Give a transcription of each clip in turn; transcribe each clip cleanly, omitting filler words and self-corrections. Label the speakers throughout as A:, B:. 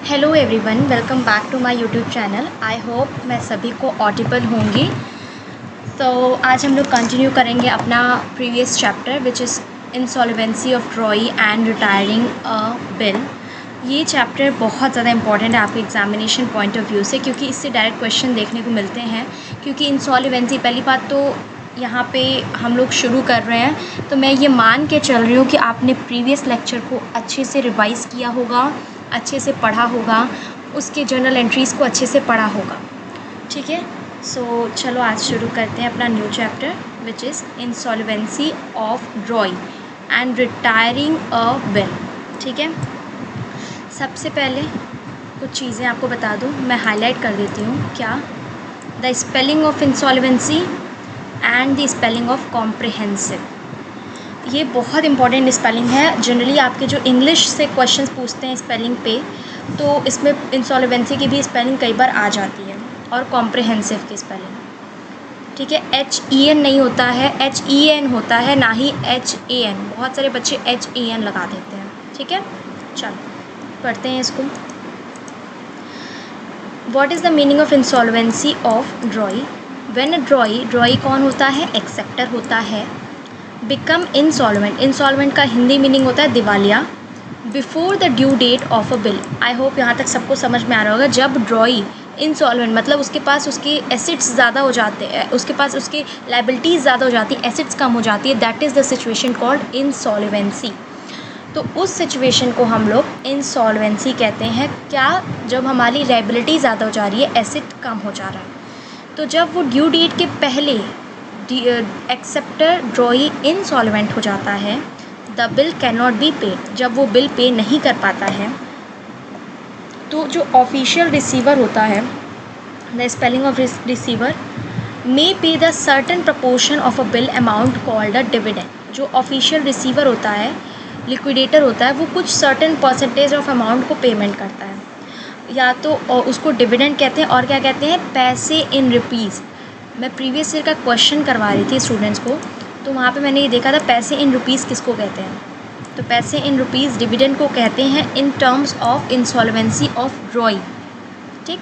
A: Hello everyone, welcome back to my YouTube channel. I hope मैं सभी को Audible होंगी। तो आज हम लोग कंटिन्यू करेंगे अपना previous chapter which is insolvency of ड्रॉई and retiring a bill. ये चैप्टर बहुत ज़्यादा इंपॉर्टेंट है आपके एग्जामिनेशन पॉइंट ऑफ व्यू से, क्योंकि इससे डायरेक्ट क्वेश्चन देखने को मिलते हैं। क्योंकि इंसॉल्वेंसी, पहली बात तो यहाँ पे हम लोग शुरू कर रहे हैं, तो मैं ये मान के चल रही हूँ कि आपने प्रीवियस लेक्चर को अच्छे से रिवाइज़ किया होगा, अच्छे से पढ़ा होगा, उसके जर्नल एंट्रीज़ को अच्छे से पढ़ा होगा। ठीक है, सो चलो आज शुरू करते हैं अपना new chapter which is insolvency of ड्रॉई and retiring a bill. ठीक है, सबसे पहले कुछ चीज़ें आपको बता दूँ, मैं हाईलाइट कर देती हूँ। क्या? The spelling of insolvency and the spelling of comprehensive. ये बहुत इंपॉर्टेंट स्पेलिंग है। जनरली आपके जो इंग्लिश से क्वेश्चंस पूछते हैं स्पेलिंग पे, तो इसमें इंसॉल्वेंसी की भी स्पेलिंग कई बार आ जाती है और कॉम्प्रिहेंसिव की स्पेलिंग। ठीक है, HEN नहीं होता है, HEN होता है, ना ही HAN। बहुत सारे बच्चे HAN लगा देते हैं। ठीक है, चलो पढ़ते हैं इसको। What is the meaning of insolvency of ड्रॉई? When a ड्रॉई कौन होता है? एक्सेप्टर होता है। बिकम इंसॉल्वेंट, इंसॉल्वेंट का हिंदी मीनिंग होता है दिवालिया। Before the due date of a bill. I hope यहाँ तक सबको समझ में आ रहा होगा। जब ड्रॉई इंसॉल्वेंट मतलब उसके पास उसके एसेट्स ज़्यादा हो जाते हैं, उसके पास उसकी लाइबिलिटीज़ ज़्यादा हो जाती है, एसेट्स कम हो जाती है, that is the situation called insolvency. तो उस सिचुएशन को हम लोग इंसॉल्वेंसी कहते हैं। क्या? जब हमारी लाइबिलिटी ज़्यादा हो जा रही है, एसेट कम हो जा रहा है। तो जब वो ड्यू डेट के पहले एक्सेप्टर ड्रॉई इंसॉल्वेंट हो जाता है, the bill can not be paid, जब वो बिल पे नहीं कर पाता है, तो जो ऑफिशियल रिसीवर होता है, द स्पेलिंग ऑफ रिसीवर, मे पे the certain proportion of a bill amount called a dividend. जो ऑफिशियल रिसीवर होता है, लिक्विडेटर होता है, वो कुछ सर्टन परसेंटेज ऑफ अमाउंट को पेमेंट करता है, या तो उसको डिविडेंड कहते हैं और क्या कहते हैं, पैसे इन रुपीज़। मैं प्रीवियस ईयर का क्वेश्चन करवा रही थी स्टूडेंट्स को, तो वहाँ पे मैंने ये देखा था पैसे इन रुपीज़ किसको कहते हैं। तो पैसे इन रुपीज़ डिविडेंड को कहते हैं in terms of insolvency of drawee. ठीक,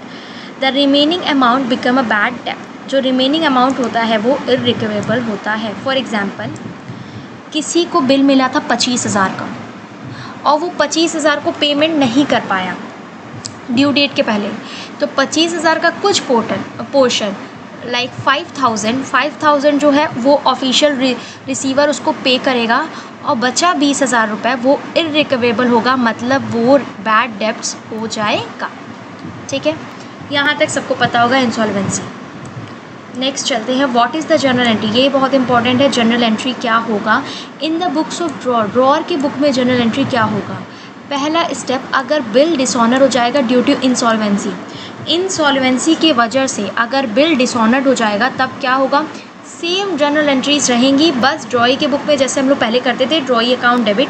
A: the remaining amount become a bad debt. जो रिमेनिंग अमाउंट होता है वो इररिकवेबल होता है। फॉर एग्जाम्पल, किसी को बिल मिला था 25,000 का और वो 25,000 को पेमेंट नहीं कर पाया ड्यू डेट के पहले, तो 25,000 का कुछ पोर्शन लाइक 5,000 जो है वो ऑफिशियल रिसीवर उसको पे करेगा, और बचा 20,000 रुपये वो इररिकवेबल होगा, मतलब वो बैड डेब्ट्स हो जाएगा। ठीक है, यहाँ तक सबको पता होगा इंसॉल्वेंसी। नेक्स्ट चलते हैं, what is the journal entry. ये बहुत इंपॉर्टेंट है, जर्नल एंट्री क्या होगा in the books of drawer. Drawer की बुक में जर्नल एंट्री क्या होगा? पहला स्टेप, अगर बिल डिसऑनर हो जाएगा ड्यू टू इंसॉल्वेंसी, इंसॉल्वेंसी की वजह से अगर बिल डिसऑनर्ड हो जाएगा, तब क्या होगा? सेम जर्नल एंट्रीज रहेंगी, बस ड्रॉई के बुक में जैसे हम लोग पहले करते थे, ड्रॉई अकाउंट डेबिट,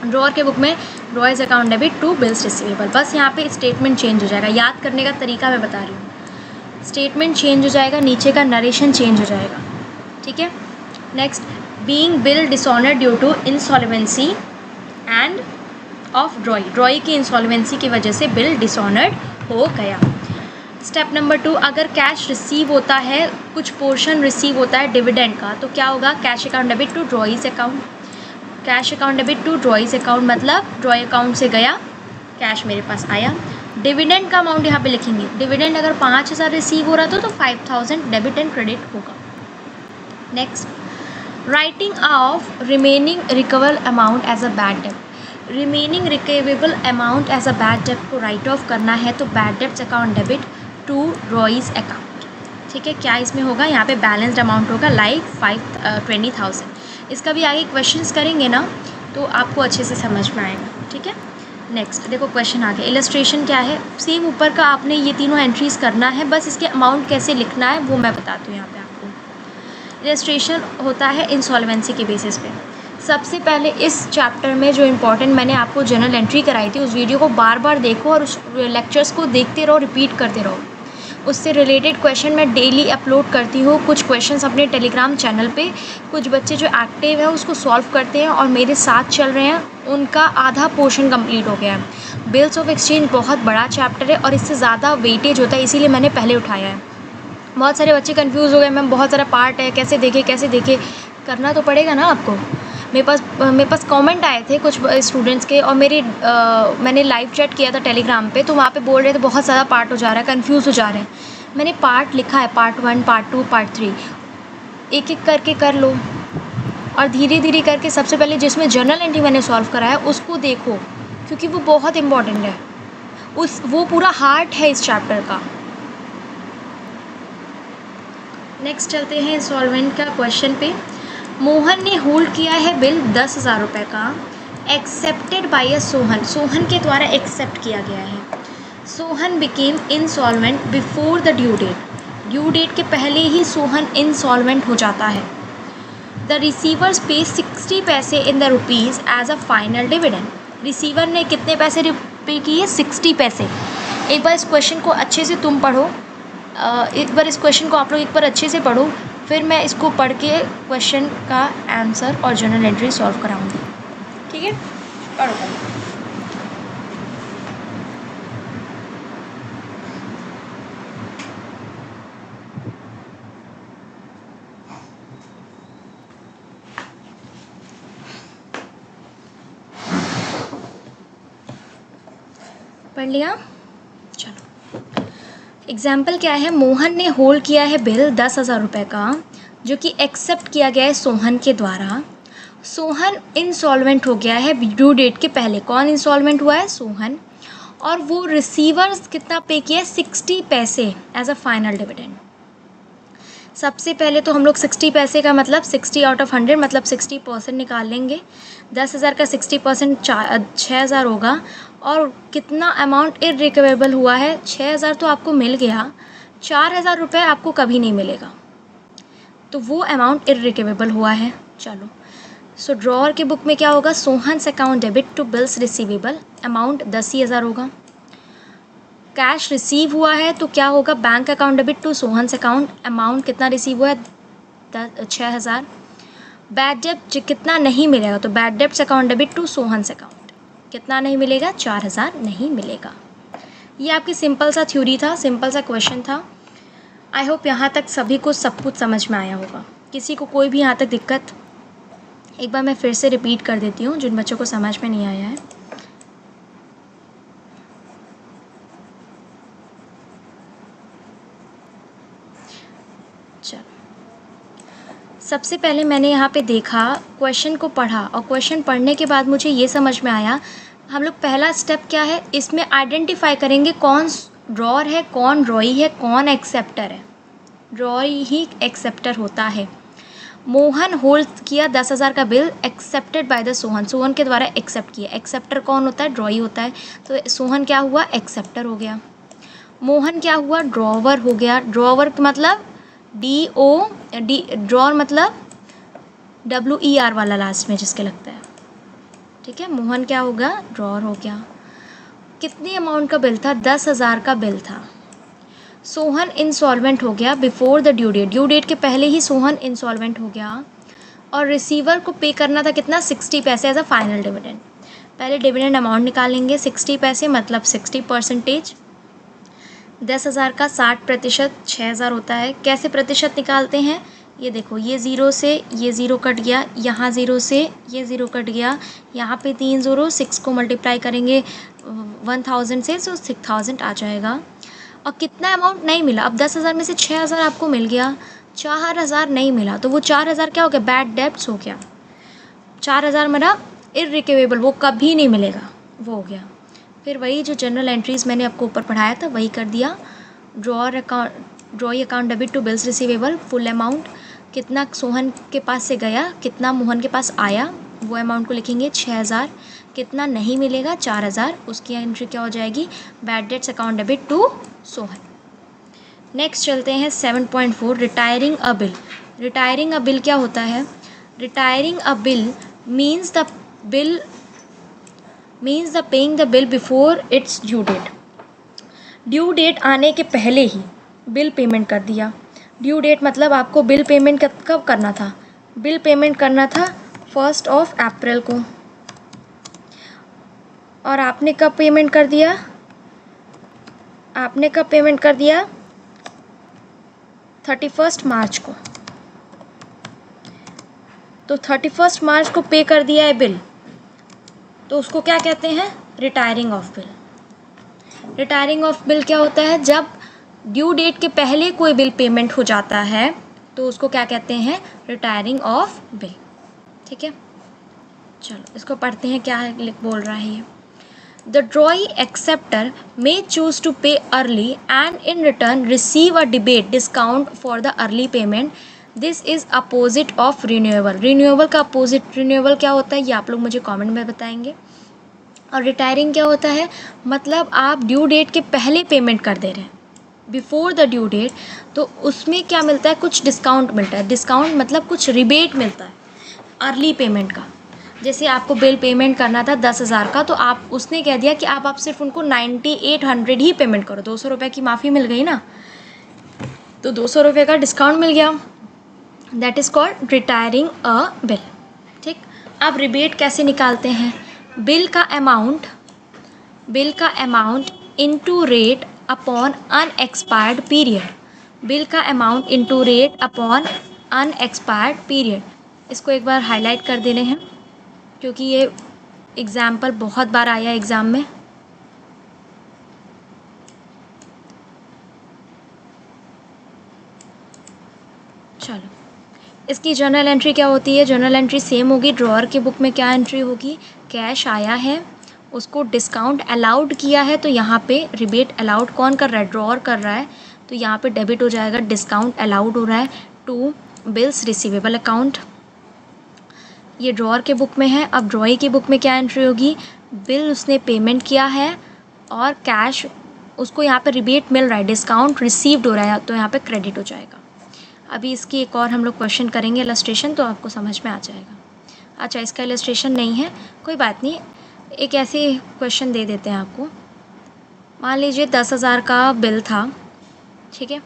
A: ड्रॉर के बुक में drawee's account debit to bills receivable. बस यहाँ पे स्टेटमेंट चेंज हो जाएगा। याद करने का तरीका मैं बता रही हूँ, स्टेटमेंट चेंज हो जाएगा, नीचे का नरेशन चेंज हो जाएगा। ठीक है, next, being bill dishonoured due to insolvency and of drawee, drawee की इंसॉल्वेंसी की वजह से बिल डिसऑनर्ड हो गया। स्टेप नंबर 2, अगर कैश रिसीव होता है, कुछ पोर्शन रिसीव होता है डिविडेंड का, तो क्या होगा? Cash account debit to drawee's account. Cash account debit to drawee's account मतलब ड्रॉई अकाउंट से गया, कैश मेरे पास आया। डिविडेंड का अमाउंट यहाँ पे लिखेंगे। डिविडेंड अगर 5,000 रिसीव हो रहा था तो 5,000 डेबिट एंड क्रेडिट होगा। Next, writing off remaining recover amount as a bad डेब्ट। Remaining recoverable amount as a bad डेब्ट को राइट ऑफ करना है, तो bad debts account debit to drawee's account. ठीक है, क्या इसमें होगा? यहाँ पे बैलेंस्ड अमाउंट होगा लाइक 20,000। इसका भी आगे क्वेश्चंस करेंगे ना, तो आपको अच्छे से समझ में आएगा। ठीक है, नेक्स्ट देखो क्वेश्चन आ गया। इलस्ट्रेशन क्या है? सेम ऊपर का आपने ये तीनों एंट्रीज करना है, बस इसके अमाउंट कैसे लिखना है वो मैं बताती हूँ यहाँ पे आपको। इलस्ट्रेशन होता है इंसॉल्वेंसी के बेसिस पे। सबसे पहले इस चैप्टर में जो इम्पोर्टेंट मैंने आपको जर्नल एंट्री कराई थी, उस वीडियो को बार बार देखो और उस लेक्चर्स को देखते रहो, रिपीट करते रहो। उससे रिलेटेड क्वेश्चन मैं डेली अपलोड करती हूँ। कुछ क्वेश्चंस अपने टेलीग्राम चैनल पे, कुछ बच्चे जो एक्टिव है उसको सॉल्व करते हैं और मेरे साथ चल रहे हैं, उनका आधा पोर्शन कंप्लीट हो गया है। बिल्स ऑफ एक्सचेंज बहुत बड़ा चैप्टर है और इससे ज़्यादा वेटेज होता है, इसीलिए मैंने पहले उठाया है। बहुत सारे बच्चे कंफ्यूज हो गए, मैम बहुत सारा पार्ट है, कैसे देखे, करना तो पड़ेगा ना आपको। मेरे पास कमेंट आए थे कुछ स्टूडेंट्स के, और मैंने लाइव चैट किया था टेलीग्राम पे, तो वहाँ पे बोल रहे थे बहुत ज़्यादा पार्ट हो जा रहा है, कंफ्यूज हो जा रहे हैं। मैंने पार्ट लिखा है, पार्ट 1, पार्ट 2, पार्ट 3, एक एक करके कर लो और धीरे धीरे करके सबसे पहले जिसमें जर्नल एंट्री मैंने सॉल्व कराया उसको देखो, क्योंकि वो बहुत इम्पॉर्टेंट है, वो पूरा हार्ट है इस चैप्टर का। नेक्स्ट चलते हैं इंस्टॉलमेंट का क्वेश्चन पे। मोहन ने होल्ड किया है बिल 10,000 रुपये का, accepted by a Sohan, Sohan के द्वारा एक्सेप्ट किया गया है। Sohan became insolvent before the due date, due date के पहले ही सोहन इंसॉल्वेंट हो जाता है। The receivers pay 60 paise in the rupees as a final dividend, receiver ने कितने पैसे पे किए? 60 पैसे। एक बार इस क्वेश्चन को अच्छे से तुम पढ़ो, एक बार इस क्वेश्चन को आप लोग एक बार अच्छे से पढ़ो, फिर मैं इसको पढ़ के क्वेश्चन का आंसर और जर्नल एंट्री सॉल्व कराऊंगी। ठीक है, पढ़ो। पढ़ लिया? चलो, एग्जाम्पल क्या है? मोहन ने होल्ड किया है बिल 10,000 रुपये का, जो कि एक्सेप्ट किया गया है सोहन के द्वारा। सोहन इंसॉल्वेंट हो गया है ड्यू डेट के पहले। कौन इंसॉल्वेंट हुआ है? सोहन। और वो रिसीवर्स कितना पे किया है? 60 पैसे एज अ फाइनल डिविडेंड। सबसे पहले तो हम लोग 60 पैसे का मतलब 60 आउट ऑफ 100 मतलब 60% निकाल लेंगे। 10,000 का 60% 6,000 होगा। और कितना अमाउंट इररिकवेबल हुआ है? 6,000 तो आपको मिल गया, 4,000 रुपये आपको कभी नहीं मिलेगा, तो वो अमाउंट इररिकवेबल हुआ है। चलो, सो ड्रॉअर के बुक में क्या होगा? Sohan's account debit to bills receivable, amount 10,000 होगा। कैश रिसीव हुआ है तो क्या होगा? Bank account debit to Sohan's account, amount कितना रिसीव हुआ है? 6,000। बैड डेब्ट कितना नहीं मिलेगा? तो bad debts account debit to Sohan's account, कितना नहीं मिलेगा? 4,000 नहीं मिलेगा। ये आपकी सिंपल सा थ्योरी था, सिंपल सा क्वेश्चन था। आई होप यहाँ तक सभी को सब कुछ समझ में आया होगा। किसी को कोई भी यहाँ तक दिक्कत? एक बार मैं फिर से रिपीट कर देती हूँ जिन बच्चों को समझ में नहीं आया है। चलो, सबसे पहले मैंने यहाँ पे देखा, क्वेश्चन को पढ़ा, और क्वेश्चन पढ़ने के बाद मुझे ये समझ में आया, हम लोग पहला स्टेप क्या है इसमें आइडेंटिफाई करेंगे कौन ड्रॉअर है, कौन ड्रॉई है, कौन एक्सेप्टर है। ड्रॉई ही एक्सेप्टर होता है। मोहन होल्ड किया 10,000 का bill, accepted by the Sohan, Sohan के द्वारा एक्सेप्ट किया। एक्सेप्टर कौन होता है? ड्रॉई होता है। तो सोहन क्या हुआ? एक्सेप्टर हो गया। मोहन क्या हुआ? ड्रॉवर हो गया। ड्रॉवर मतलब ड्रॉअर मतलब WER वाला लास्ट में जिसके लगता है। ठीक है, मोहन क्या होगा? ड्रॉअर हो गया। कितनी अमाउंट का बिल था? 10,000 का बिल था। सोहन इंसॉल्वेंट हो गया before the due date, due date के पहले ही सोहन इंसॉल्वेंट हो गया। और रिसीवर को पे करना था कितना? 60 पैसे एज अ फाइनल डिविडेंड। पहले डिविडेंड अमाउंट निकालेंगे, 60 पैसे मतलब 60%। 10,000 का 60%, 6,000 होता है। कैसे प्रतिशत निकालते हैं? ये देखो, ये ज़ीरो से ये ज़ीरो कट गया, यहाँ ज़ीरो से ये ज़ीरो कट गया, यहाँ पे 3 ज़ीरो, 6 को मल्टीप्लाई करेंगे 1000 से, तो 6,000 आ जाएगा। और कितना अमाउंट नहीं मिला? अब 10,000 में से 6,000 आपको मिल गया, 4,000 नहीं मिला, तो वो 4,000 क्या हो गया? बैड डेब्ट्स हो गया। 4,000 मेरा इररिकवेबल, वो कभी नहीं मिलेगा, वो हो गया। फिर वही जो जनरल एंट्रीज़ मैंने आपको ऊपर पढ़ाया था वही कर दिया। Drawee account debit to bills receivable, full amount, कितना सोहन के पास से गया, कितना मोहन के पास आया, वो अमाउंट को लिखेंगे 6,000। कितना नहीं मिलेगा? 4,000, उसकी एंट्री क्या हो जाएगी? Bad debts account debit to Sohan. Next चलते हैं 7.4, retiring a bill. Retiring a bill क्या होता है? Retiring a bill means the paying the bill before its due date. Due date आने के पहले ही बिल पेमेंट कर दिया। ड्यू डेट मतलब आपको बिल पेमेंट कब करना था? बिल पेमेंट करना था 1 अप्रैल को, और आपने कब पेमेंट कर दिया? आपने कब पेमेंट कर दिया? 31 मार्च को। तो 31 मार्च को पे कर दिया है बिल, तो उसको क्या कहते हैं? Retiring of bill. Retiring of bill क्या होता है? जब ड्यू डेट के पहले कोई बिल पेमेंट हो जाता है तो उसको क्या कहते हैं? Retiring of bill. ठीक है, चलो इसको पढ़ते हैं, क्या बोल रहा है ये। The drawee acceptor may choose to pay early and in return receive a debate discount for the early payment. This is opposite of renewable. Renewable का opposite renewable क्या होता है ये आप लोग मुझे कमेंट में बताएंगे। और रिटायरिंग क्या होता है? मतलब आप ड्यू डेट के पहले पेमेंट कर दे रहे हैं, बिफोर द ड्यू डेट, तो उसमें क्या मिलता है? कुछ डिस्काउंट मिलता है। डिस्काउंट मतलब कुछ रिबेट मिलता है अर्ली पेमेंट का। जैसे आपको बिल पेमेंट करना था 10,000 का, तो आप उसने कह दिया कि आप सिर्फ उनको 9800 ही पेमेंट करो, 200 रुपये की माफ़ी मिल गई ना, तो 200 रुपये का डिस्काउंट मिल गया। That is called retiring a bill. ठीक, अब रिबेट कैसे निकालते हैं? बिल का amount into rate upon unexpired period. Bill का amount into rate upon unexpired period. इसको एक बार हाईलाइट कर देने हैं क्योंकि ये एग्जाम्पल बहुत बार आया एग्ज़ाम में। चलो, इसकी जर्नल एंट्री क्या होती है? जर्नल एंट्री सेम होगी। ड्रॉअर की बुक में क्या एंट्री होगी? कैश आया है, उसको डिस्काउंट अलाउड किया है, तो यहाँ पे रिबेट अलाउड कौन कर रहा है? ड्रॉअर कर रहा है, तो यहाँ पे डेबिट हो जाएगा। डिस्काउंट अलाउड हो रहा है टू बिल्स रिसीवेबल अकाउंट। ये ड्रॉअर के बुक में है। अब ड्रॉई की बुक में क्या एंट्री होगी? बिल उसने पेमेंट किया है और कैश उसको यहाँ पे रिबेट मिल रहा है, डिस्काउंट रिसीव्ड हो रहा है, तो यहाँ पे क्रेडिट हो जाएगा। अभी इसकी एक और हम लोग क्वेश्चन करेंगे इलस्ट्रेशन, तो आपको समझ में आ जाएगा। अच्छा, इसका इलस्ट्रेशन नहीं है, कोई बात नहीं, एक ऐसे क्वेश्चन दे देते हैं आपको। मान लीजिए 10,000 का बिल था, ठीक है।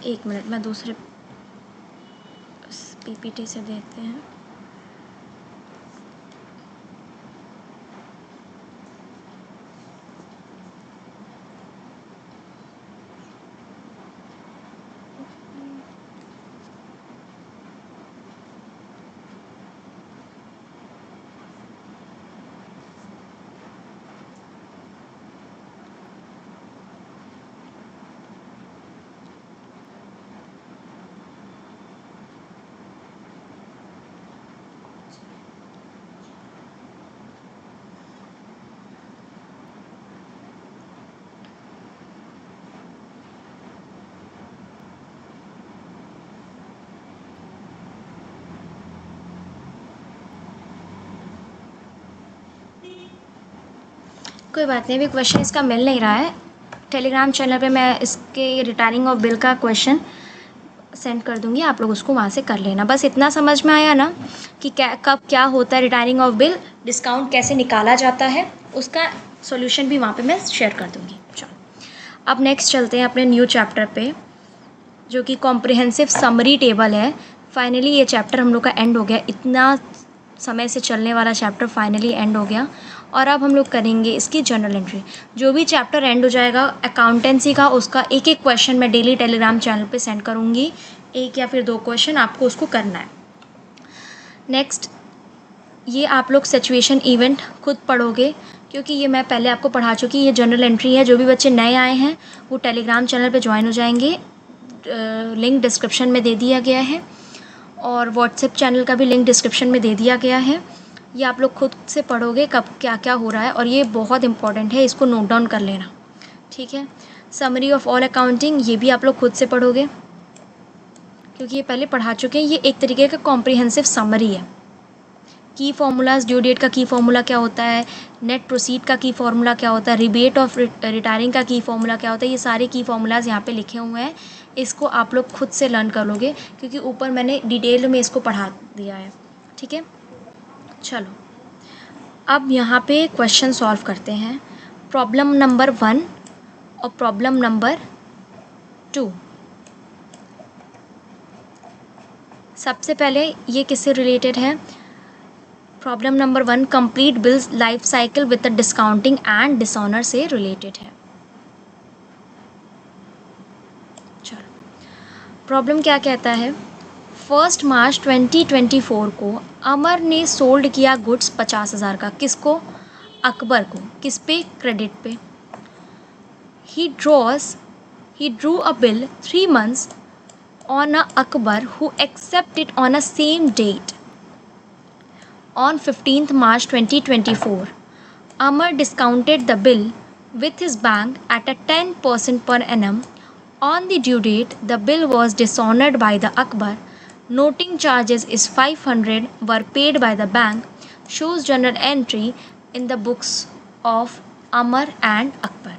A: एक मिनट, मैं दूसरे पीपीटी से देखते हैं। कोई बात नहीं, अभी क्वेश्चन इसका मिल नहीं रहा है। टेलीग्राम चैनल पे मैं इसके रिटायरिंग ऑफ बिल का क्वेश्चन सेंड कर दूंगी, आप लोग उसको वहाँ से कर लेना। बस इतना समझ में आया ना कि कब क्या होता है रिटायरिंग ऑफ बिल, डिस्काउंट कैसे निकाला जाता है, उसका सॉल्यूशन भी वहाँ पे मैं शेयर कर दूंगी। चलो, अब नेक्स्ट चलते हैं अपने न्यू चैप्टर पे, जो कि कॉम्प्रिहेंसिव समरी टेबल है। फाइनली ये चैप्टर हम लोग का एंड हो गया। इतना समय से चलने वाला चैप्टर फाइनली एंड हो गया। और अब हम लोग करेंगे इसकी जर्नल एंट्री। जो भी चैप्टर एंड हो जाएगा अकाउंटेंसी का, उसका एक एक क्वेश्चन मैं डेली टेलीग्राम चैनल पे सेंड करूँगी। 1 या फिर 2 क्वेश्चन आपको उसको करना है। नेक्स्ट, ये आप लोग सिचुएशन इवेंट खुद पढ़ोगे, क्योंकि ये मैं पहले आपको पढ़ा चुकी। ये जर्नल एंट्री है। जो भी बच्चे नए आए हैं वो टेलीग्राम चैनल पे ज्वाइन हो जाएंगे, लिंक डिस्क्रिप्शन में दे दिया गया है, और व्हाट्सएप चैनल का भी लिंक डिस्क्रिप्शन में दे दिया गया है। ये आप लोग खुद से पढ़ोगे कब क्या क्या हो रहा है, और ये बहुत इंपॉर्टेंट है, इसको नोट डाउन कर लेना, ठीक है। समरी ऑफ ऑल अकाउंटिंग, ये भी आप लोग खुद से पढ़ोगे क्योंकि ये पहले पढ़ा चुके हैं। ये एक तरीके का कॉम्प्रिहेंसिव समरी है। की फार्मूलाज, ड्यू डेट का की फार्मूला क्या होता है, नेट प्रोसीड का की फार्मूला क्या होता है, रिबेट ऑफ रिटायरिंग का की फार्मूला क्या होता है, ये सारे की फार्मूलाज यहाँ पे लिखे हुए हैं। इसको आप लोग खुद से लर्न कर लोगे क्योंकि ऊपर मैंने डिटेल में इसको पढ़ा दिया है, ठीक है। चलो, अब यहाँ पे क्वेश्चन सॉल्व करते हैं। प्रॉब्लम नंबर 1, और प्रॉब्लम नंबर 2, सबसे पहले ये किससे रिलेटेड है? Problem number 1 complete bills life cycle with the discounting and dishonour से रिलेटेड है। चलो, प्रॉब्लम क्या कहता है? 1 मार्च 2024 को अमर ने सोल्ड किया गुड्स 50,000 का। किसको? अकबर को। किस पे? क्रेडिट पे। He drew a bill 3 months on a Akbar who accepted on a same date. On 15th March 2024, Amar discounted the bill with his bank at a 10% per annum. On the due date, the bill was dishonored by the Akbar. Noting charges is 500 were paid by the bank. Shows journal entry in the books of Amar and Akbar.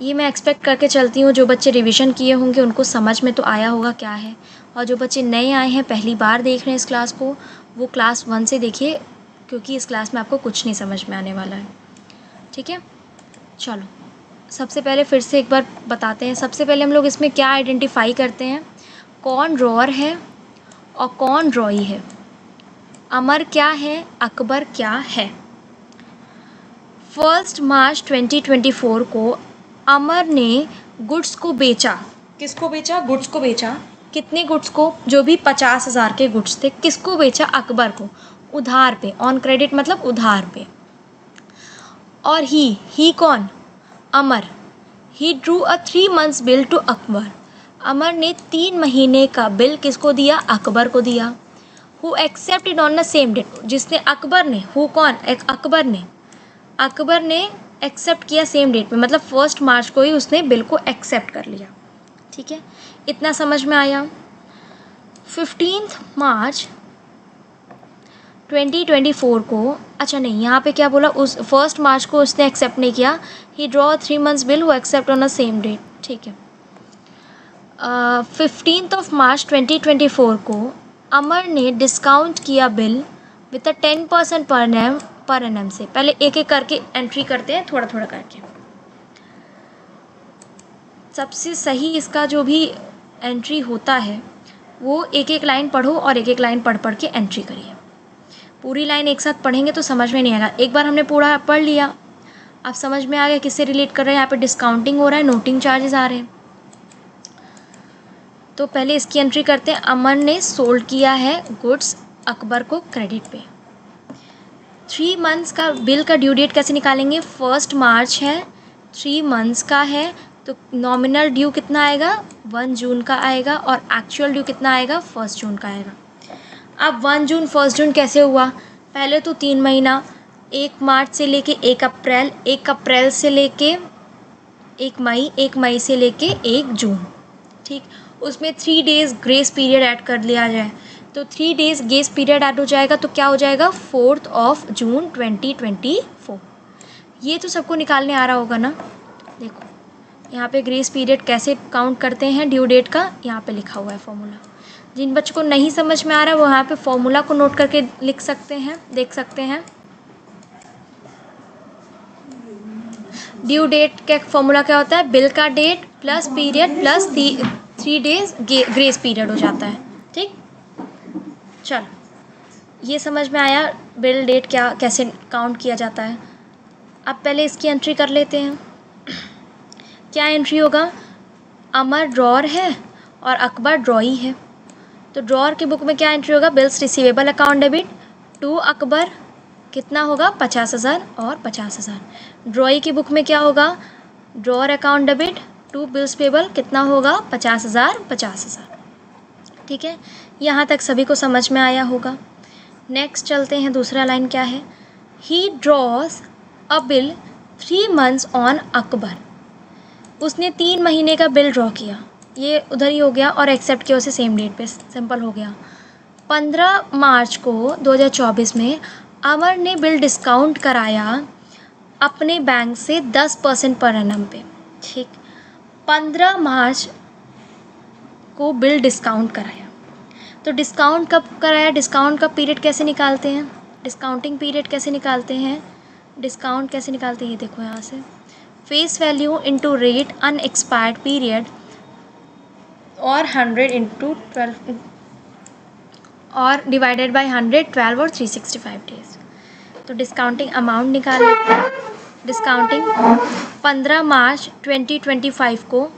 A: ये मैं expect करके चलती हूँ जो बच्चे revision किए होंगे उनको समझ में तो आया होगा क्या है, और जो बच्चे नए आए हैं पहली बार देख रहे हैं इस क्लास को, वो क्लास 1 से देखिए, क्योंकि इस क्लास में आपको कुछ नहीं समझ में आने वाला है। ठीक है, चलो सबसे पहले फिर से एक बार बताते हैं। सबसे पहले हम लोग इसमें क्या आइडेंटिफाई करते हैं? कौन ड्रॉअर है और कौन ड्रॉई है। अमर क्या है, अकबर क्या है। 1 मार्च 2024 को अमर ने गुड्स को बेचा। किसको बेचा? गुड्स को बेचा। कितने गुड्स को? जो भी 50,000 के गुड्स थे। किसको बेचा? अकबर को, उधार पे। ऑन क्रेडिट मतलब उधार पे। और ही कौन? Amar. He drew a 3 months bill to Akbar. Amar ने 3 महीने का बिल किसको दिया? अकबर को दिया। Who accepted on the same date, जिसने अकबर ने, हु कौन? एक अकबर ने एक्सेप्ट किया सेम डेट में, मतलब 1 मार्च को ही उसने बिल को एक्सेप्ट कर लिया। ठीक है, इतना समझ में आया। 15 मार्च 2024 को, अच्छा नहीं, यहाँ पे क्या बोला? उस 1 मार्च को उसने एक्सेप्ट नहीं किया। ही ड्रॉ 3 months बिल, वो accept on the same date. ठीक है, 15 मार्च 2024 को अमर ने डिस्काउंट किया बिल विद 10% पर एनम से। पहले एक एक करके एंट्री करते हैं, थोड़ा थोड़ा करके। सबसे सही इसका जो भी एंट्री होता है वो एक एक लाइन पढ़ो और एक एक लाइन पढ़ पढ़ के एंट्री करिए। पूरी लाइन एक साथ पढ़ेंगे तो समझ में नहीं आएगा। एक बार हमने पूरा पढ़ लिया, अब समझ में आ गया किससे रिलेट कर रहे हैं। यहाँ पे डिस्काउंटिंग हो रहा है, नोटिंग चार्जेस आ रहे हैं। तो पहले इसकी एंट्री करते हैं। अमर ने सोल्ड किया है गुड्स अकबर को क्रेडिट पे। 3 months का बिल का ड्यू डेट कैसे निकालेंगे? 1 मार्च है, 3 months का है, तो नॉमिनल ड्यू कितना आएगा? 1 जून का आएगा, और एक्चुअल ड्यू कितना आएगा? 1 जून का आएगा। अब 1 जून 1 जून कैसे हुआ? पहले तो 3 महीना, 1 मार्च से लेके 1 अप्रैल, 1 अप्रैल से लेके 1 मई, 1 मई से लेके 1 जून। ठीक, उसमें 3 days ग्रेस पीरियड ऐड कर लिया जाए तो 3 days ग्रेस पीरियड ऐड हो जाएगा, तो क्या हो जाएगा? 4 जून 2024। ये तो सबको निकालने आ रहा होगा ना। देखो यहाँ पे ग्रेस पीरियड कैसे काउंट करते हैं ड्यू डेट का, यहाँ पे लिखा हुआ है फॉर्मूला। जिन बच्चों को नहीं समझ में आ रहा है वो यहाँ पे फॉर्मूला को नोट करके लिख सकते हैं, देख सकते हैं। ड्यू डेट का फॉर्मूला क्या होता है? बिल का date plus period plus 3 days grace period हो जाता है। ठीक, चलो ये समझ में आया बिल डेट क्या कैसे काउंट किया जाता है। अब पहले इसकी एंट्री कर लेते हैं। क्या एंट्री होगा? अमर ड्रॉअर है और अकबर ड्रॉई है। तो ड्रॉअर की बुक में क्या एंट्री होगा? Bills receivable account debit to Akbar, कितना होगा? 50,000 और 50,000। ड्रॉई की बुक में क्या होगा? Drawer account debit to bills payable, कितना होगा? 50,000 50,000। ठीक है, यहाँ तक सभी को समझ में आया होगा। नेक्स्ट चलते हैं, दूसरा लाइन क्या है? ही draws a bill 3 months on Akbar. उसने 3 महीने का बिल ड्रॉ किया, ये उधर ही हो गया, और एक्सेप्ट किया उसे सेम डेट पे, सिंपल हो गया। 15 मार्च को 2024 में अमर ने बिल डिस्काउंट कराया अपने बैंक से 10% पर एनम पे। ठीक, 15 मार्च को बिल डिस्काउंट कराया। तो डिस्काउंट कब कराया? डिस्काउंट का पीरियड कैसे निकालते हैं? डिस्काउंटिंग पीरियड कैसे निकालते हैं? डिस्काउंट कैसे निकालते हैं? ये देखो यहाँ से face value into rate unexpired period और 100 इंटू 12 और डिवाइडेड बाय 100, 12 और 365 डेज। तो डिस्काउंटिंग अमाउंट निकाल लेते हैं। डिस्काउंटिंग 15 मार्च 2025 को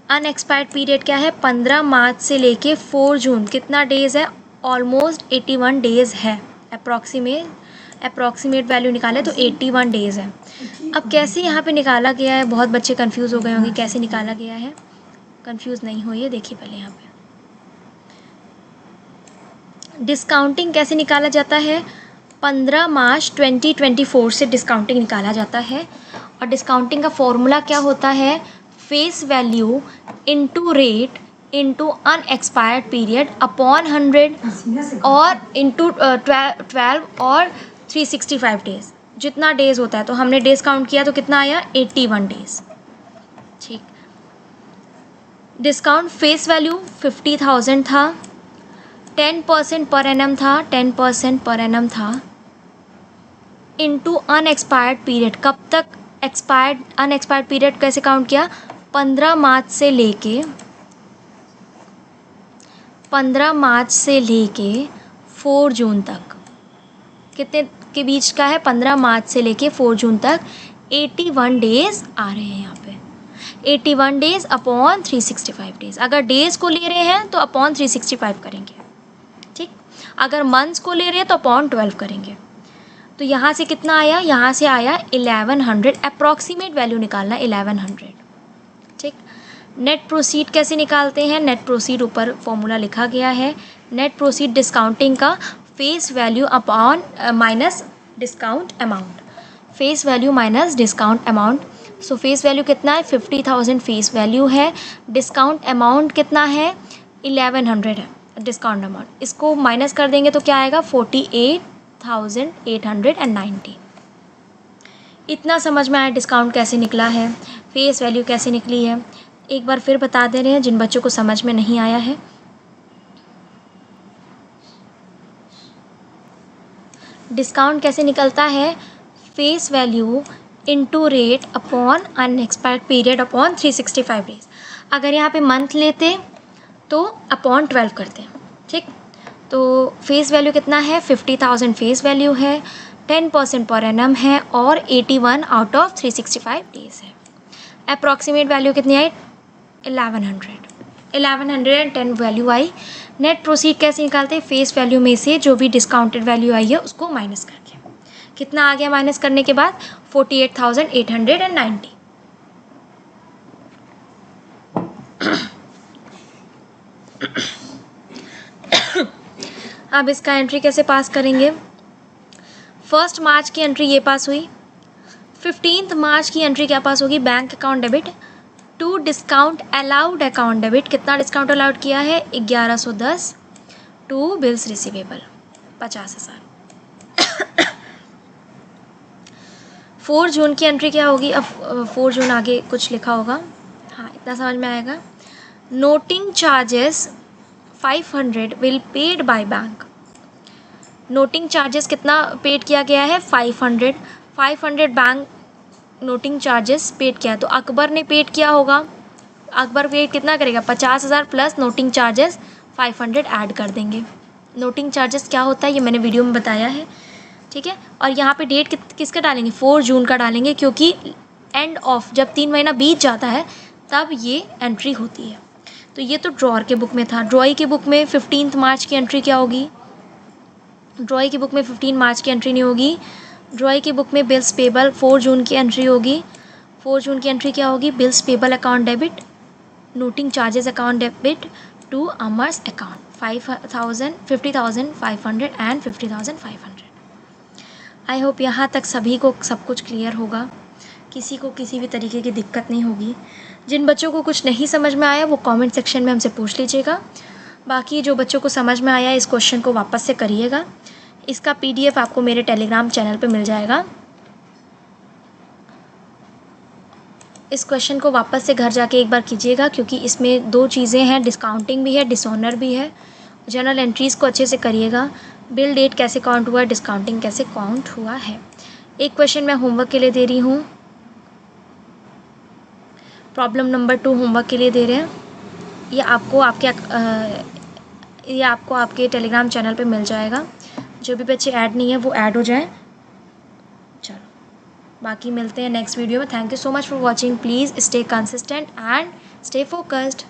A: अनएक्सपायर्ड पीरियड क्या है, 15 मार्च से लेके 4 जून कितना डेज़ है, ऑलमोस्ट 81 डेज़ है। अप्रॉक्सीमेट वैल्यू निकाले तो 81 डेज़ है। अब कैसे यहाँ पे निकाला गया है, बहुत बच्चे कंफ्यूज हो गए होंगे कैसे निकाला गया है। कंफ्यूज नहीं होइए, देखिए पहले यहाँ पे डिस्काउंटिंग कैसे निकाला जाता है। 15 मार्च 2024 से डिस्काउंटिंग निकाला जाता है और डिस्काउंटिंग का फॉर्मूला क्या होता है, face value into rate into unexpired period upon 100 और इंटू 12 और 365 डेज, जितना डेज होता है। तो हमने डेज काउंट किया तो कितना आया, 81 डेज। ठीक, डिस्काउंट फेस वैल्यू 50,000 था, 10% पर एनम था, 10% पर एनम था, इंटू अनएक्सपायर्ड पीरियड, कब तक एक्सपायर्ड, अनएक्सपायर्ड पीरियड कैसे काउंट किया, 15 मार्च से लेके 4 जून तक, कितने के बीच का है, 15 मार्च से लेके 4 जून तक 81 डेज आ रहे हैं यहाँ पे। 81 डेज अपॉन 365 डेज, अगर डेज को ले रहे हैं तो अपॉन 365 करेंगे। ठीक, अगर मंथ्स को ले रहे हैं तो अपॉन 12 करेंगे। तो यहाँ से कितना आया, यहाँ से आया 1100, अप्रॉक्सीमेट वैल्यू निकालना 1100। ठीक, नेट प्रोसीड कैसे निकालते हैं, नेट प्रोसीड ऊपर फॉर्मूला लिखा गया है। नेट प्रोसीड डिस्काउंटिंग का face value upon minus discount amount, face value minus discount amount. सो फेस वैल्यू कितना है, 50,000 फेस वैल्यू है, डिस्काउंट अमाउंट कितना है, 1100 है डिस्काउंट अमाउंट। इसको माइनस कर देंगे तो क्या आएगा, 48,890। इतना समझ में आया डिस्काउंट कैसे निकला है, फेस वैल्यू कैसे निकली है। एक बार फिर बता दे रहे हैं जिन बच्चों को समझ में नहीं आया है। डिस्काउंट कैसे निकलता है, face value into rate upon unexpired period upon 365 days. अगर यहाँ पे मंथ लेते तो अपॉन 12 करते हैं। ठीक, तो फेस वैल्यू कितना है, 50,000 फेस वैल्यू है, 10% पर एनम है और 81 आउट ऑफ 365 डेज है। अप्रॉक्सीमेट वैल्यू कितनी आई, 1110 वैल्यू आई। नेट प्रोसीड कैसे निकालते हैं, फेस वैल्यू में से जो भी डिस्काउंटेड वैल्यू आई है उसको माइनस करके। कितना आ गया माइनस करने के बाद, 48,890। अब इसका एंट्री कैसे पास करेंगे, 1 मार्च की एंट्री ये पास हुई, 15 मार्च की एंट्री क्या पास होगी, bank account debit to discount allowed account debit. कितना डिस्काउंट अलाउड किया है, 1110 टू बिल्स रिसीवेबल 50,000। 4 जून की एंट्री क्या होगी, अब 4 जून आगे कुछ लिखा होगा, हाँ इतना समझ में आएगा। Noting charges 500 will paid by bank. Noting charges कितना पेड किया गया है, 500 बैंक नोटिंग चार्जेस पेड किया है। तो अकबर ने पेड किया होगा, अकबर पेड कितना करेगा, 50,000 प्लस नोटिंग चार्जेस 500 ऐड कर देंगे। नोटिंग चार्जेस क्या होता है ये मैंने वीडियो में बताया है। ठीक है, और यहाँ पे डेट किसका डालेंगे, 4 जून का डालेंगे, क्योंकि एंड ऑफ जब 3 महीना बीत जाता है तब ये एंट्री होती है। तो ये तो ड्रॉअर के बुक में था। ड्रॉई की बुक में 15 मार्च की एंट्री क्या होगी, ड्रॉई की बुक में 15 मार्च की एंट्री नहीं होगी। ड्रॉई की बुक में बिल्स पेबल 4 जून की एंट्री होगी। 4 जून की एंट्री क्या होगी, bills payable account debit, noting charges account debit to अमर्स अकाउंट 50,500 एंड 50,500। आई होप यहाँ तक सभी को सब कुछ क्लियर होगा, किसी को किसी भी तरीके की दिक्कत नहीं होगी। जिन बच्चों को कुछ नहीं समझ में आया वो कमेंट सेक्शन में हमसे पूछ लीजिएगा। बाकी जो बच्चों को समझ में आया इस क्वेश्चन को वापस से करिएगा। इसका PDF आपको मेरे टेलीग्राम चैनल पे मिल जाएगा। इस क्वेश्चन को वापस से घर जाके एक बार कीजिएगा, क्योंकि इसमें 2 चीज़ें हैं, डिस्काउंटिंग भी है, डिसऑनर भी है। जर्नल एंट्रीज़ को अच्छे से करिएगा, बिल डेट कैसे काउंट हुआ है, डिस्काउंटिंग कैसे काउंट हुआ है। एक क्वेश्चन मैं होमवर्क के लिए दे रही हूँ, प्रॉब्लम नंबर 2 होमवर्क के लिए दे रहे हैं। ये आपको आपके टेलीग्राम चैनल पे मिल जाएगा। जो भी बच्चे ऐड नहीं है वो ऐड हो जाएं। चलो, बाकी मिलते हैं नेक्स्ट वीडियो में। Thank you so much for watching. Please stay consistent and stay focused.